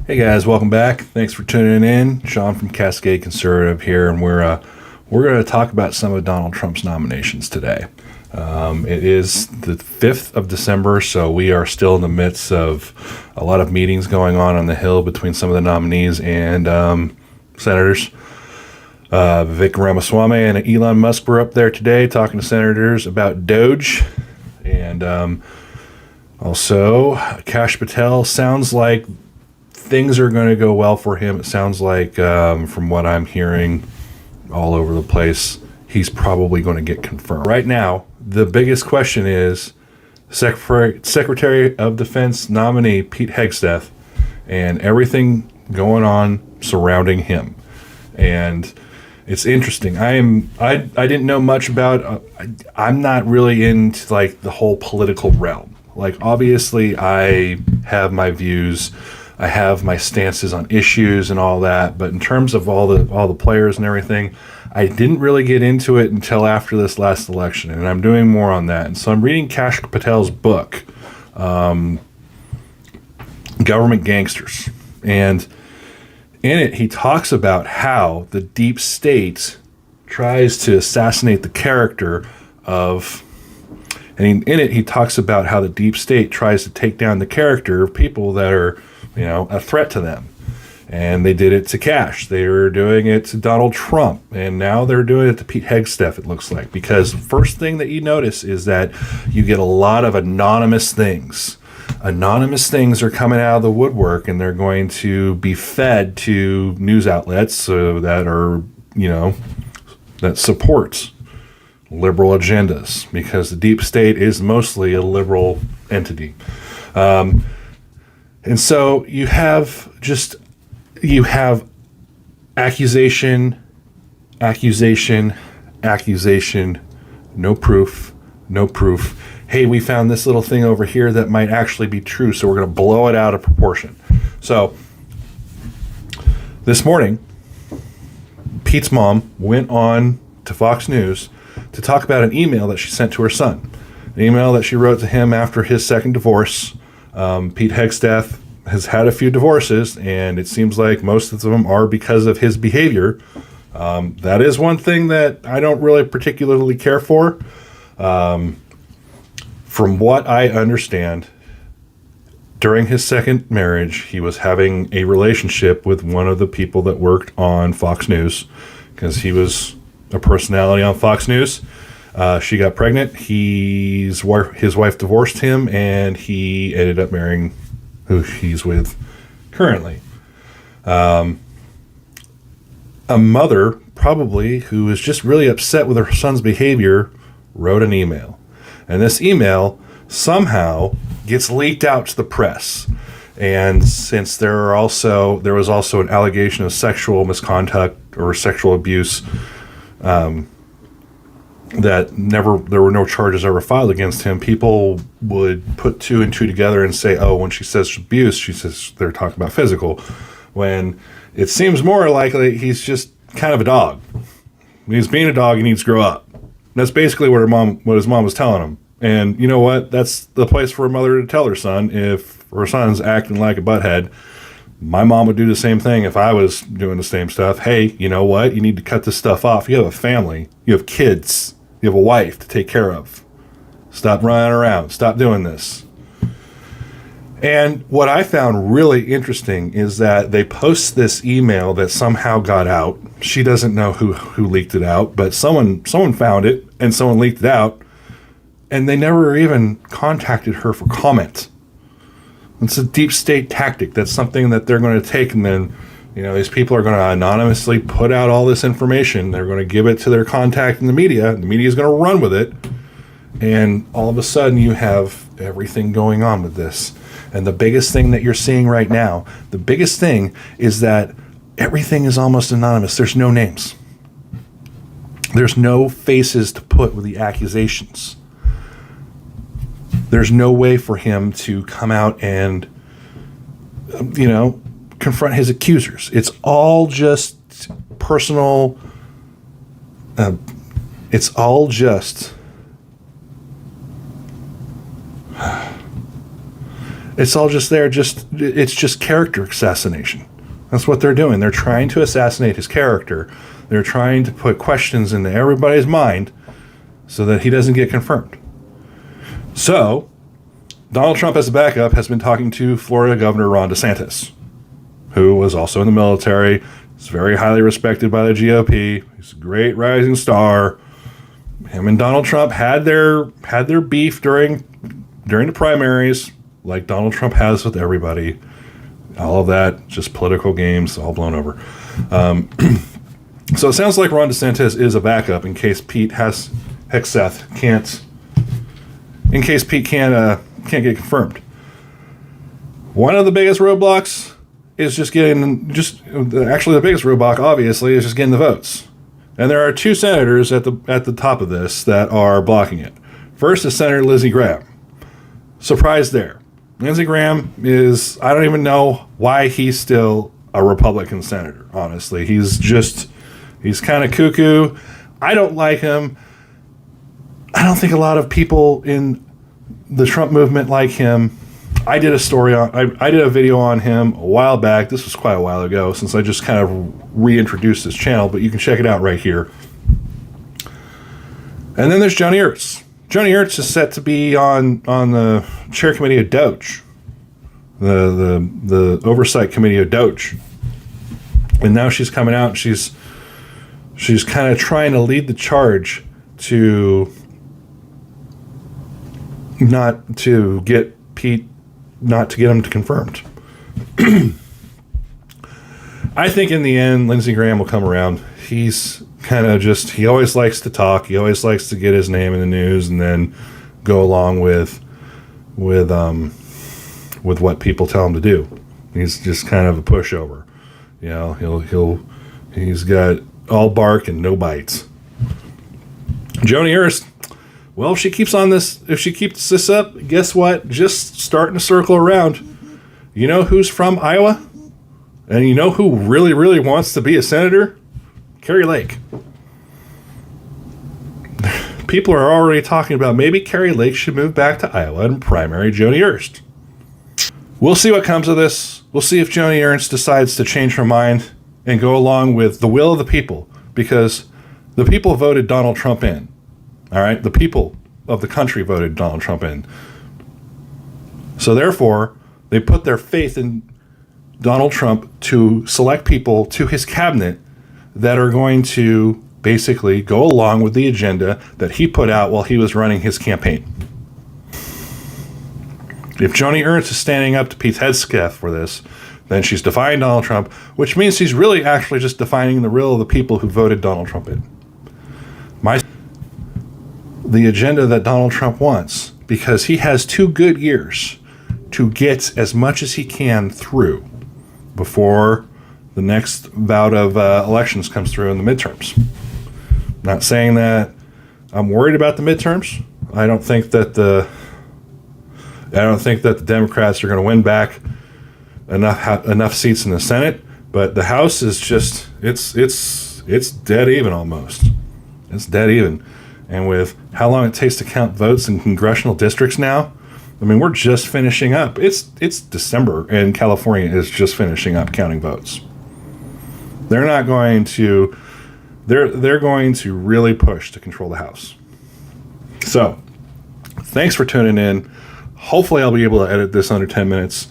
Hey guys, welcome back. Thanks for tuning in. Sean from Cascade Conservative here, and we're going to talk about some of Donald Trump's nominations today. It is the 5th of December, so we are still in the midst of a lot of meetings going on the Hill between some of the nominees and senators. Vivek Ramaswamy and Elon Musk were up there today talking to senators about Doge, and also Kash Patel. Sounds like things are going to go well for him. It sounds like, from what I'm hearing all over the place, he's probably going to get confirmed. Right now, the biggest question is Secretary of Defense nominee Pete Hegseth and everything going on surrounding him. And it's interesting. I didn't know much about. I'm not really into like the whole political realm. Like, obviously, I have my views. I have my stances on issues and all that, but in terms of all the players and everything, I didn't really get into it until after this last election, and I'm doing more on that. And so I'm reading Kash Patel's book, Government Gangsters, and in it he talks about how the deep state tries to assassinate the character of. And in it, he talks about how the deep state tries to take down the character of people that are, a threat to them. And they did it to Kash. They were doing it to Donald Trump. And now they're doing it to Pete Hegseth, it looks like. Because first thing that you notice is that you get a lot of anonymous things. Anonymous things are coming out of the woodwork, and they're going to be fed to news outlets that are, that supports liberal agendas, because the deep state is mostly a liberal entity. And so you have accusation, no proof. Hey, we found this little thing over here that might actually be true, so we're going to blow it out of proportion. So this morning, Pete's mom went on to Fox News to talk about an email that she sent to her son, an email that she wrote to him after his second divorce. Pete Hegseth has had a few divorces, and it seems like most of them are because of his behavior. That is one thing that I don't really particularly care for. From what I understand, during his second marriage, he was having a relationship with one of the people that worked on Fox News, because he was a personality on Fox News. She got pregnant. His wife divorced him, and he ended up marrying who he's with currently. A mother, probably, who is just really upset with her son's behavior, wrote an email. And this email somehow gets leaked out to the press. And since there was also an allegation of sexual misconduct or sexual abuse, that there were no charges ever filed against him, people would put two and two together and say, oh, when she says abuse, she says they're talking about physical, when it seems more likely he's just kind of a dog. When he's being a dog, he needs to grow up. That's basically what his mom was telling him. And you know what? That's the place for a mother to tell her son if her son's acting like a butthead. My mom would do the same thing if I was doing the same stuff. Hey, you know what? You need to cut this stuff off. You have a family. You have kids. You have a wife to take care of. Stop running around. Stop doing this. And what I found really interesting is that they post this email that somehow got out. She doesn't know who leaked it out, but someone found it and someone leaked it out, and they never even contacted her for comment. It's a deep state tactic. That's something that they're going to take, and then, these people are going to anonymously put out all this information. They're going to give it to their contact in the media. The media is going to run with it. And all of a sudden you have everything going on with this. And the biggest thing that you're seeing right now, the biggest thing is that everything is almost anonymous. There's no names. There's no faces to put with the accusations. There's no way for him to come out and, confront his accusers. It's all just personal. It's all just It's all just there. It's just character assassination. That's what they're doing. They're trying to assassinate his character. They're trying to put questions into everybody's mind so that he doesn't get confirmed. So, Donald Trump as a backup has been talking to Florida Governor Ron DeSantis, who was also in the military. He's very highly respected by the GOP. He's a great rising star. Him and Donald Trump had their beef during the primaries, like Donald Trump has with everybody. All of that, just political games, all blown over. So it sounds like Ron DeSantis is a backup in case Hegseth can't get confirmed. One of the biggest roadblocks is the biggest roadblock, obviously, is just getting the votes. And there are two senators at the top of this that are blocking it. First is Senator Lindsey Graham. Surprise there. Lindsey Graham I don't even know why he's still a Republican senator, honestly. He's kind of cuckoo. I don't like him. I don't think a lot of people in the Trump movement like him. I did a video on him a while back. This was quite a while ago, since I just kind of reintroduced this channel, but you can check it out right here. And then there's Joni Ernst. Joni Ernst is set to be on the chair committee of DOGE, the oversight committee of DOGE. And now she's coming out and she's kind of trying to lead the charge to not to get him confirmed. I think in the end, Lindsey Graham will come around. He's kind of he always likes to talk. He always likes to get his name in the news and then go along with what people tell him to do. He's just kind of a pushover. You know, he's got all bark and no bites. Joni Ernst, well, if she keeps this up, guess what? Just starting to circle around. You know who's from Iowa? And you know who really, really wants to be a senator? Kari Lake. People are already talking about maybe Kari Lake should move back to Iowa and primary Joni Ernst. We'll see what comes of this. We'll see if Joni Ernst decides to change her mind and go along with the will of the people, because the people voted Donald Trump in. All right? The people of the country voted Donald Trump in. So therefore, they put their faith in Donald Trump to select people to his cabinet that are going to basically go along with the agenda that he put out while he was running his campaign. If Joni Ernst is standing up to Pete Hegseth for this, then she's defying Donald Trump, which means she's really actually just defining the will of the people who voted Donald Trump in. The agenda that Donald Trump wants, because he has 2 good years to get as much as he can through before the next bout of elections comes through in the midterms. Not saying that I'm worried about the midterms. I don't think that the Democrats are going to win back enough seats in the Senate, but the House is just it's dead even almost. It's dead even. And with how long it takes to count votes in congressional districts now, I mean, we're just finishing up. It's December, and California is just finishing up counting votes. They're not going to. They're going to really push to control the House. So, thanks for tuning in. Hopefully, I'll be able to edit this under 10 minutes.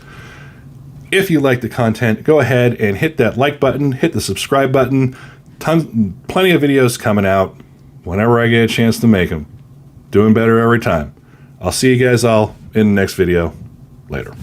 If you like the content, go ahead and hit that like button, hit the subscribe button. Plenty of videos coming out whenever I get a chance to make them. Doing better every time. I'll see you guys all in the next video. Later.